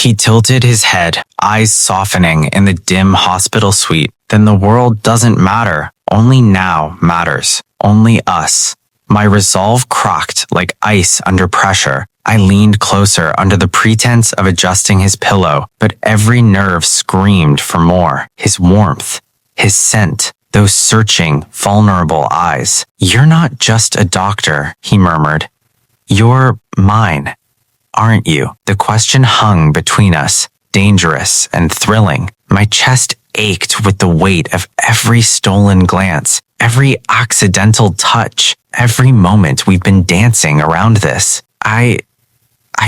He tilted his head, eyes softening in the dim hospital suite. Then the world doesn't matter. Only now matters. Only us. My resolve cracked like ice under pressure. I leaned closer under the pretense of adjusting his pillow, but every nerve screamed for more. His warmth, his scent, those searching, vulnerable eyes. "You're not just a doctor," he murmured. "You're mine, aren't you?" The question hung between us, dangerous and thrilling. My chest ached with the weight of every stolen glance, every accidental touch, every moment we've been dancing around this. I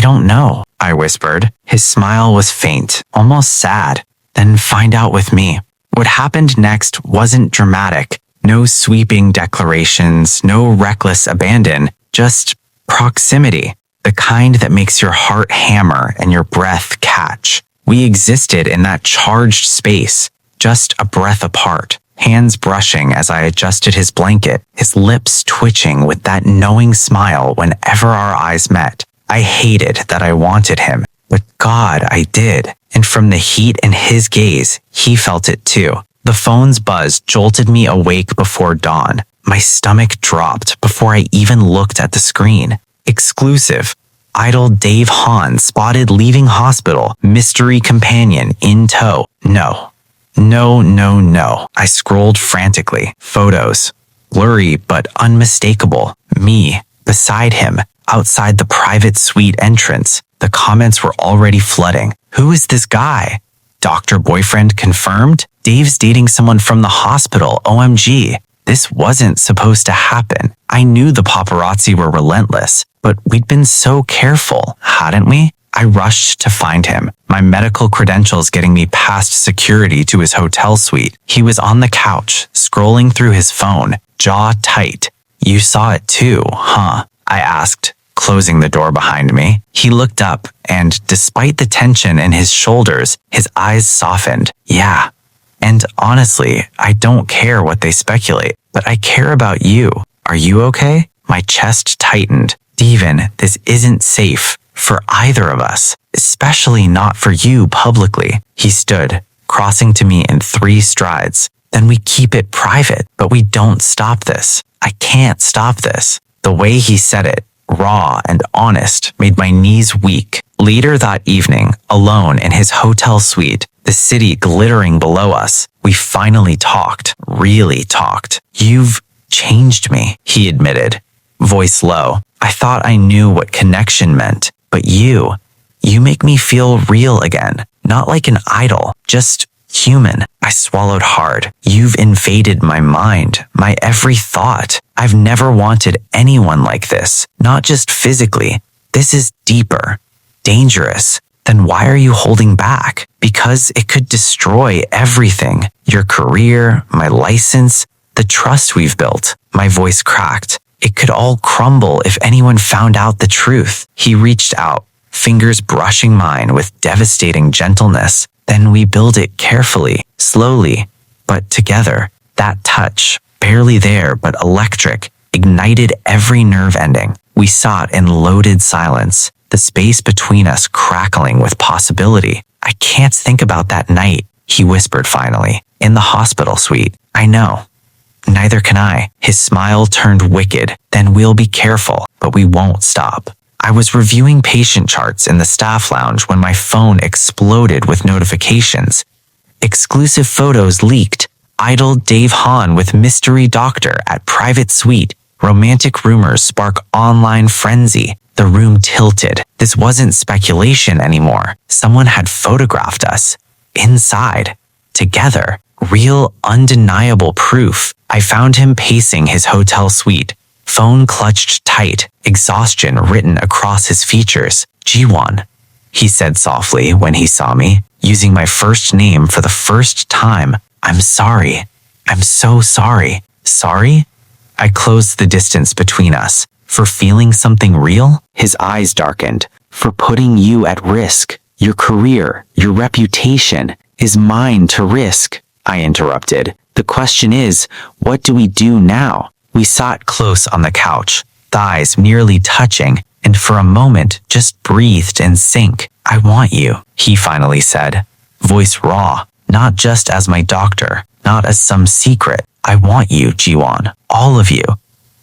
don't know, I whispered. His smile was faint, almost sad. "Then find out with me." What happened next wasn't dramatic. No sweeping declarations, no reckless abandon, just proximity, the kind that makes your heart hammer and your breath catch. We existed in that charged space, just a breath apart, hands brushing as I adjusted his blanket, his lips twitching with that knowing smile whenever our eyes met. I hated that I wanted him, but God, I did. And from the heat in his gaze, he felt it too. The phone's buzz jolted me awake before dawn. My stomach dropped before I even looked at the screen. Exclusive. Idol Dave Hahn spotted leaving hospital, mystery companion in tow. No. I scrolled frantically. Photos. Blurry but unmistakable. Me, beside him, outside the private suite entrance. The comments were already flooding. Who is this guy? Doctor boyfriend confirmed? Dave's dating someone from the hospital, OMG. This wasn't supposed to happen. I knew the paparazzi were relentless, but we'd been so careful, hadn't we? I rushed to find him, my medical credentials getting me past security to his hotel suite. He was on the couch, scrolling through his phone, jaw tight. "You saw it too, huh?" I asked, closing the door behind me. He looked up, and despite the tension in his shoulders, his eyes softened. "Yeah. And honestly, I don't care what they speculate, but I care about you. Are you okay?" My chest tightened. "Devin, this isn't safe for either of us, especially not for you publicly." He stood, crossing to me in 3 strides. "Then we keep it private, but we don't stop this. I can't stop this." The way he said it, raw and honest, made my knees weak. Later that evening, alone in his hotel suite, the city glittering below us, we finally talked, really talked. "You've changed me," he admitted, voice low. "I thought I knew what connection meant, but you make me feel real again, not like an idol, just human." I swallowed hard. "You've invaded my mind, my every thought. I've never wanted anyone like this, not just physically. This is deeper, dangerous. Then why are you holding back? Because it could destroy everything. Your career, my license, the trust we've built." My voice cracked. "It could all crumble if anyone found out the truth." He reached out, fingers brushing mine with devastating gentleness. "Then we build it carefully, slowly, but together." That touch, barely there but electric, ignited every nerve ending. We sat in loaded silence, the space between us crackling with possibility. "I can't think about that night," he whispered finally, "in the hospital suite." "I know. Neither can I." His smile turned wicked. "Then we'll be careful, but we won't stop." I was reviewing patient charts in the staff lounge when my phone exploded with notifications. Exclusive photos leaked. Idol Dave Hahn with mystery doctor at private suite. Romantic rumors spark online frenzy. The room tilted. This wasn't speculation anymore. Someone had photographed us. Inside. Together. Real, undeniable proof. I found him pacing his hotel suite. Phone clutched tight, exhaustion written across his features. "Jiwon," he said softly when he saw me, using my first name for the first time. "I'm sorry. I'm so sorry." "Sorry?" I closed the distance between us. "For feeling something real?" His eyes darkened. "For putting you at risk. Your career, your reputation, is mine to risk." I interrupted. "The question is, what do we do now?" We sat close on the couch, thighs nearly touching, and for a moment just breathed in sync. "I want you," he finally said, voice raw, not just as my doctor, not as some secret. I want you, Jiwon, all of you.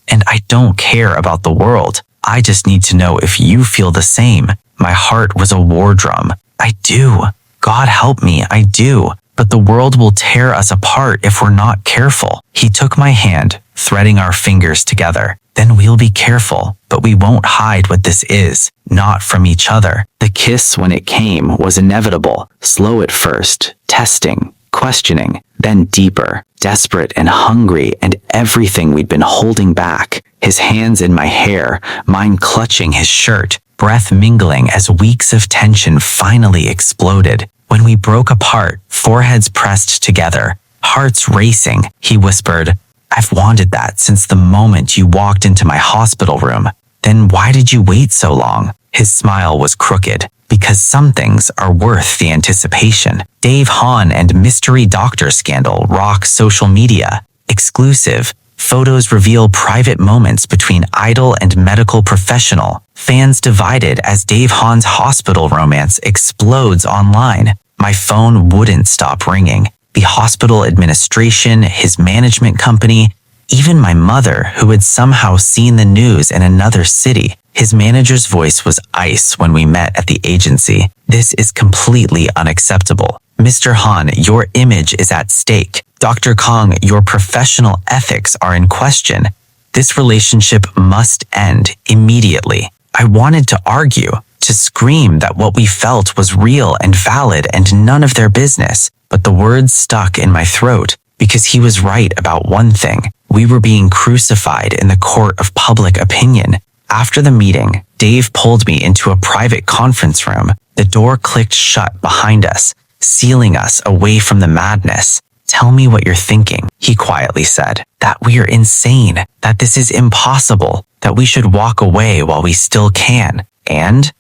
And I don't care about the world. I just need to know if you feel the same. My heart was a war drum. I do. God help me, I do. But the world will tear us apart if we're not careful. He took my hand, threading our fingers together. Then we'll be careful, but we won't hide what this is, not from each other. The kiss, when it came, was inevitable. Slow at first, testing, questioning, then deeper, desperate and hungry, and everything we'd been holding back. His hands in my hair, mine clutching his shirt, breath mingling as weeks of tension finally exploded. When we broke apart, foreheads pressed together, hearts racing, he whispered, I've wanted that since the moment you walked into my hospital room. Then why did you wait so long? His smile was crooked. Because some things are worth the anticipation. Dave Han and mystery doctor scandal rock social media. Exclusive. Photos reveal private moments between idol and medical professional. Fans divided as Dave Han's hospital romance explodes online. My phone wouldn't stop ringing. The hospital administration, his management company, even my mother, who had somehow seen the news in another city. His manager's voice was ice when we met at the agency. This is completely unacceptable. Mr. Han, your image is at stake. Dr. Kong, your professional ethics are in question. This relationship must end immediately. I wanted to argue, to scream that what we felt was real and valid and none of their business, but the words stuck in my throat because he was right about one thing. We were being crucified in the court of public opinion. After the meeting, Dave pulled me into a private conference room. The door clicked shut behind us, sealing us away from the madness. Tell me what you're thinking, he quietly said. That we're insane, that this is impossible, that we should walk away while we still can. And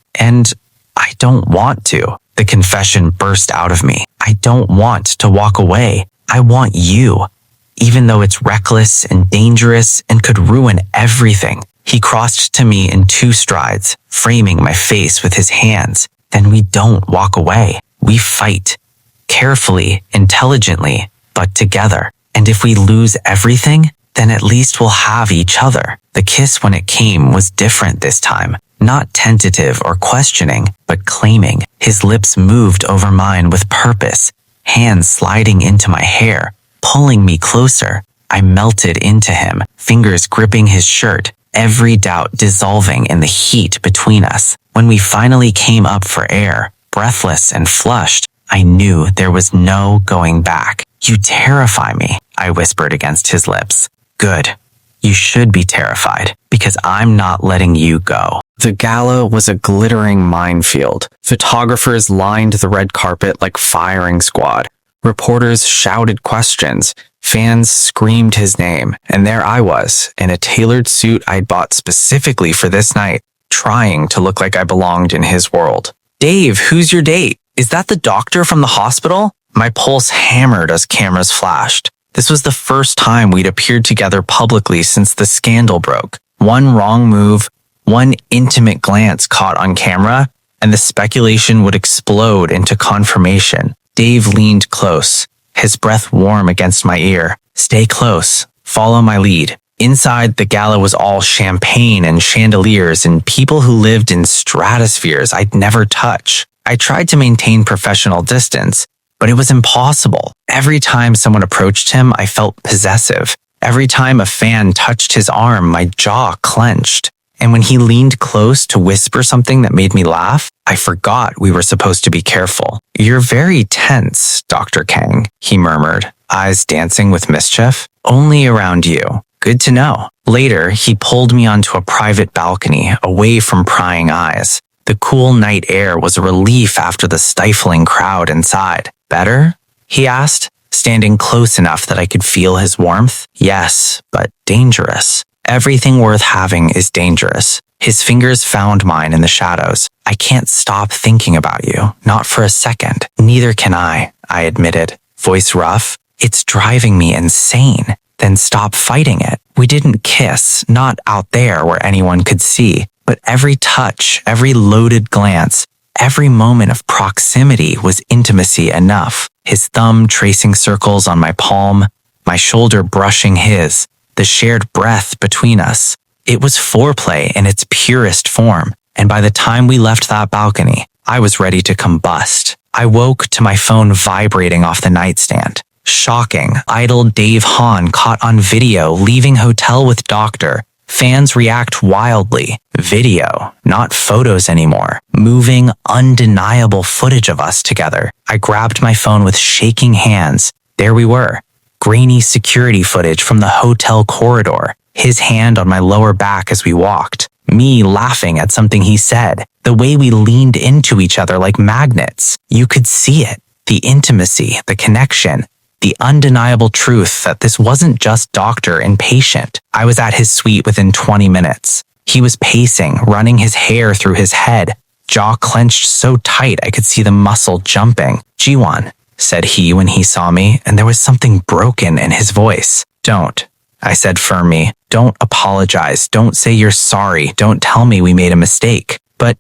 I don't want to. The confession burst out of me. I don't want to walk away. I want you, even though it's reckless and dangerous and could ruin everything. He crossed to me in 2 strides, framing my face with his hands. Then we don't walk away. We fight. Carefully, intelligently, but together. And if we lose everything, then at least we'll have each other. The kiss when it came was different this time. Not tentative or questioning, but claiming. His lips moved over mine with purpose, hands sliding into my hair, pulling me closer. I melted into him, fingers gripping his shirt, every doubt dissolving in the heat between us. When we finally came up for air, breathless and flushed, I knew there was no going back. You terrify me, I whispered against his lips. Good. You should be terrified, because I'm not letting you go. The gala was a glittering minefield. Photographers lined the red carpet like firing squad. Reporters shouted questions. Fans screamed his name. And there I was, in a tailored suit I'd bought specifically for this night, trying to look like I belonged in his world. Dave, who's your date? Is that the doctor from the hospital? My pulse hammered as cameras flashed. This was the first time we'd appeared together publicly since the scandal broke. One wrong move, one intimate glance caught on camera, and the speculation would explode into confirmation. Dave leaned close, his breath warm against my ear. Stay close. Follow my lead. Inside, the gala was all champagne and chandeliers and people who lived in stratospheres I'd never touch. I tried to maintain professional distance, but it was impossible. Every time someone approached him, I felt possessive. Every time a fan touched his arm, my jaw clenched. And when he leaned close to whisper something that made me laugh, I forgot we were supposed to be careful. You're very tense, Dr. Kang, he murmured, eyes dancing with mischief. Only around you. Good to know. Later, he pulled me onto a private balcony, away from prying eyes. The cool night air was a relief after the stifling crowd inside. Better? He asked, standing close enough that I could feel his warmth. Yes, but dangerous. Everything worth having is dangerous. His fingers found mine in the shadows. I can't stop thinking about you, not for a second. Neither can I admitted, voice rough. It's driving me insane. Then stop fighting it. We didn't kiss, not out there where anyone could see, but every touch, every loaded glance, Every moment of proximity was intimacy enough. His thumb tracing circles on my palm, my shoulder brushing his, the shared breath between us. It was foreplay in its purest form, and by the time we left that balcony, I was ready to combust. I woke to my phone vibrating off the nightstand. Shocking, idle Dave Hahn caught on video leaving hotel with doctor. Fans react wildly. Video, not photos anymore. Moving, undeniable footage of us together. I grabbed my phone with shaking hands. There we were. Grainy security footage from the hotel corridor. His hand on my lower back as we walked. Me laughing at something he said. The way we leaned into each other like magnets. You could see it. The intimacy, the connection. The undeniable truth that this wasn't just doctor and patient. I was at his suite within 20 minutes. He was pacing, running his hair through his head, jaw clenched so tight I could see the muscle jumping. "Jiwon," said he when he saw me, and there was something broken in his voice. "Don't," I said firmly. "Don't apologize. Don't say you're sorry. Don't tell me we made a mistake." "But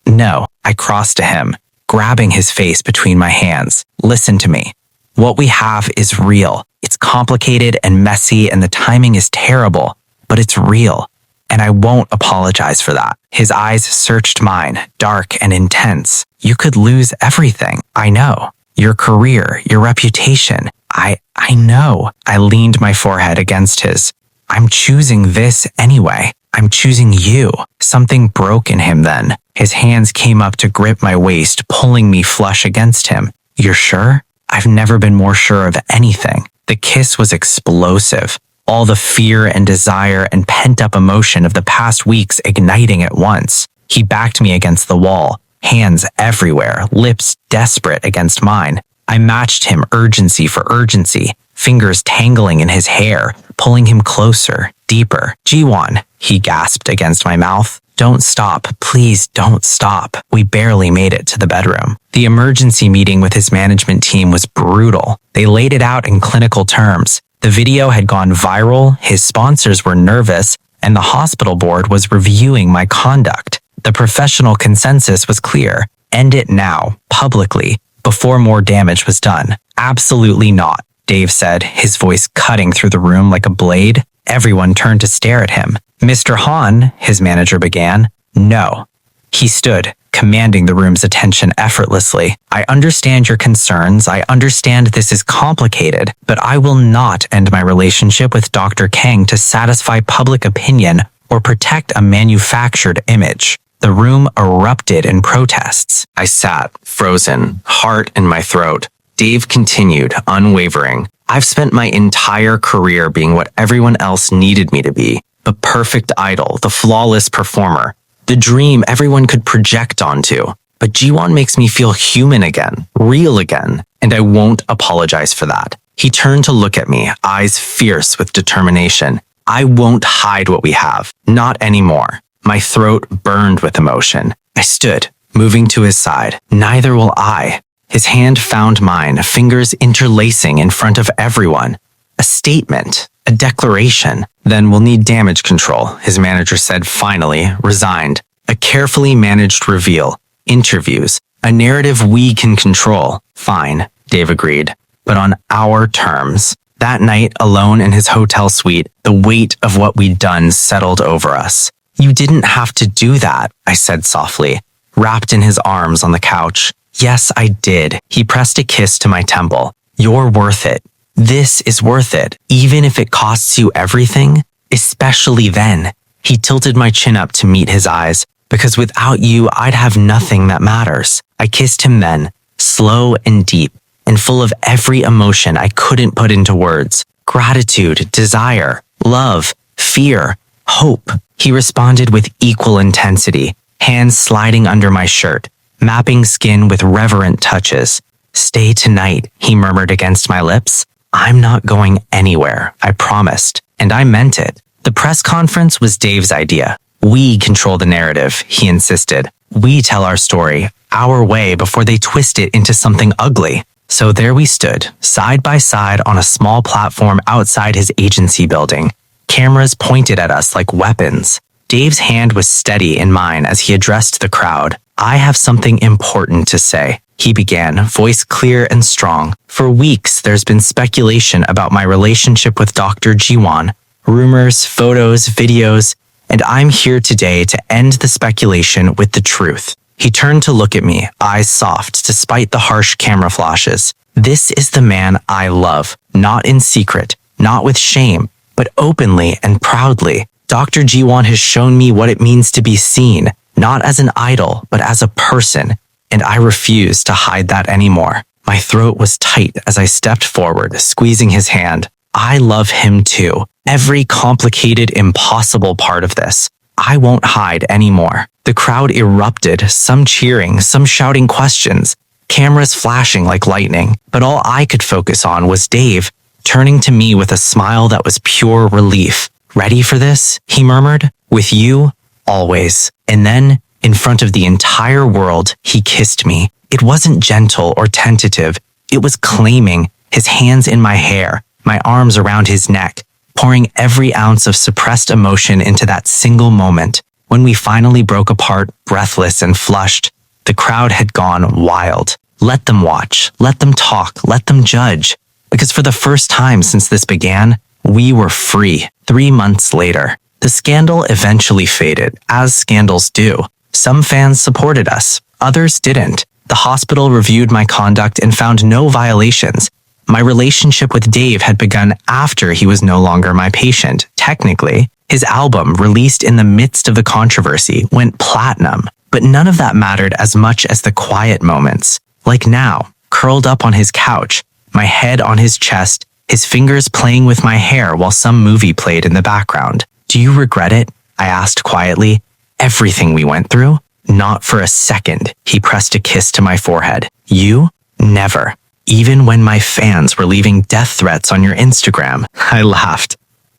no," I crossed to him, grabbing his face between my hands. "Listen to me. What we have is real. It's complicated and messy and the timing is terrible, but it's real. And I won't apologize for that." His eyes searched mine, dark and intense. "You could lose everything. I know. Your career, your reputation. I know." I leaned my forehead against his. "I'm choosing this anyway. I'm choosing you." Something broke in him then. His hands came up to grip my waist, pulling me flush against him. "You're sure?" I've never been more sure of anything. The kiss was explosive. All the fear and desire and pent-up emotion of the past weeks igniting at once. He backed me against the wall, hands everywhere, lips desperate against mine. I matched him urgency for urgency, fingers tangling in his hair, pulling him closer, deeper. "Jiwon," he gasped against my mouth. "Don't stop. Please don't stop." We barely made it to the bedroom. The emergency meeting with his management team was brutal. They laid it out in clinical terms. The video had gone viral, his sponsors were nervous, and the hospital board was reviewing my conduct. The professional consensus was clear. End it now, publicly, before more damage was done. "Absolutely not," Dave said, his voice cutting through the room like a blade. Everyone turned to stare at him. "Mr. Hahn," his manager began. "No." He stood, commanding the room's attention effortlessly. "I understand your concerns. I understand this is complicated, but I will not end my relationship with Dr. Kang to satisfy public opinion or protect a manufactured image." The room erupted in protests. I sat, frozen, heart in my throat. Dave continued, unwavering. "I've spent my entire career being what everyone else needed me to be. The perfect idol, the flawless performer, the dream everyone could project onto. But Jiwon makes me feel human again, real again, and I won't apologize for that." He turned to look at me, eyes fierce with determination. "I won't hide what we have, not anymore." My throat burned with emotion. I stood, moving to his side. "Neither will I." His hand found mine, fingers interlacing in front of everyone. "A statement, a declaration. Then we'll need damage control," his manager said finally, resigned. "A carefully managed reveal, interviews, a narrative we can control." "Fine," Dave agreed, "but on our terms." That night, alone in his hotel suite, the weight of what we'd done settled over us. "You didn't have to do that," I said softly, wrapped in his arms on the couch. "Yes, I did." He pressed a kiss to my temple. "You're worth it. This is worth it, even if it costs you everything, especially then." He tilted my chin up to meet his eyes, "Because without you, I'd have nothing that matters." I kissed him then, slow and deep, and full of every emotion I couldn't put into words. Gratitude, desire, love, fear, hope. He responded with equal intensity, hands sliding under my shirt, mapping skin with reverent touches. "Stay tonight," he murmured against my lips. "I'm not going anywhere," I promised, and I meant it. The press conference was Dave's idea. "We control the narrative," he insisted. "We tell our story, our way, before they twist it into something ugly." So there we stood, side by side on a small platform outside his agency building. Cameras pointed at us like weapons. Dave's hand was steady in mine as he addressed the crowd. I have something important to say, he began, voice clear and strong. For weeks, there's been speculation about my relationship with Dr. Jiwon. Rumors, photos, videos, and I'm here today to end the speculation with the truth. He turned to look at me, eyes soft despite the harsh camera flashes. This is the man I love, not in secret, not with shame, but openly and proudly. Dr. Jiwon has shown me what it means to be seen, not as an idol, but as a person, and I refuse to hide that anymore. My throat was tight as I stepped forward, squeezing his hand. I love him too. Every complicated, impossible part of this. I won't hide anymore. The crowd erupted, some cheering, some shouting questions, cameras flashing like lightning. But all I could focus on was Dave, turning to me with a smile that was pure relief. Ready for this? He murmured. With you, always. And then, in front of the entire world, he kissed me. It wasn't gentle or tentative. It was claiming, his hands in my hair, my arms around his neck, pouring every ounce of suppressed emotion into that single moment. When we finally broke apart, breathless and flushed, the crowd had gone wild. Let them watch, let them talk, let them judge. Because for the first time since this began, we were free. 3 months later, the scandal eventually faded, as scandals do. Some fans supported us, others didn't. The hospital reviewed my conduct and found no violations. My relationship with Dave had begun after he was no longer my patient. Technically, his album, released in the midst of the controversy, went platinum. But none of that mattered as much as the quiet moments. Like now, curled up on his couch, my head on his chest, his fingers playing with my hair while some movie played in the background. Do you regret it? I asked quietly. Everything we went through? Not for a second. He pressed a kiss to my forehead. You? Never. Even when my fans were leaving death threats on your Instagram. I laughed.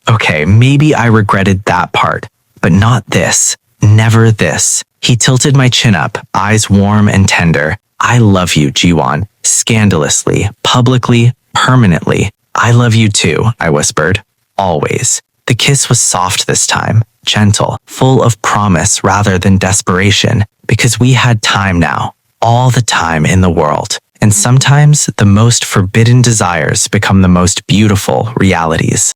Okay, maybe I regretted that part, but not this. Never this. He tilted my chin up, eyes warm and tender. I love you, Jiwon. Scandalously, publicly, permanently. I love you too, I whispered. Always. The kiss was soft this time, gentle, full of promise rather than desperation, because we had time now, all the time in the world. And sometimes the most forbidden desires become the most beautiful realities.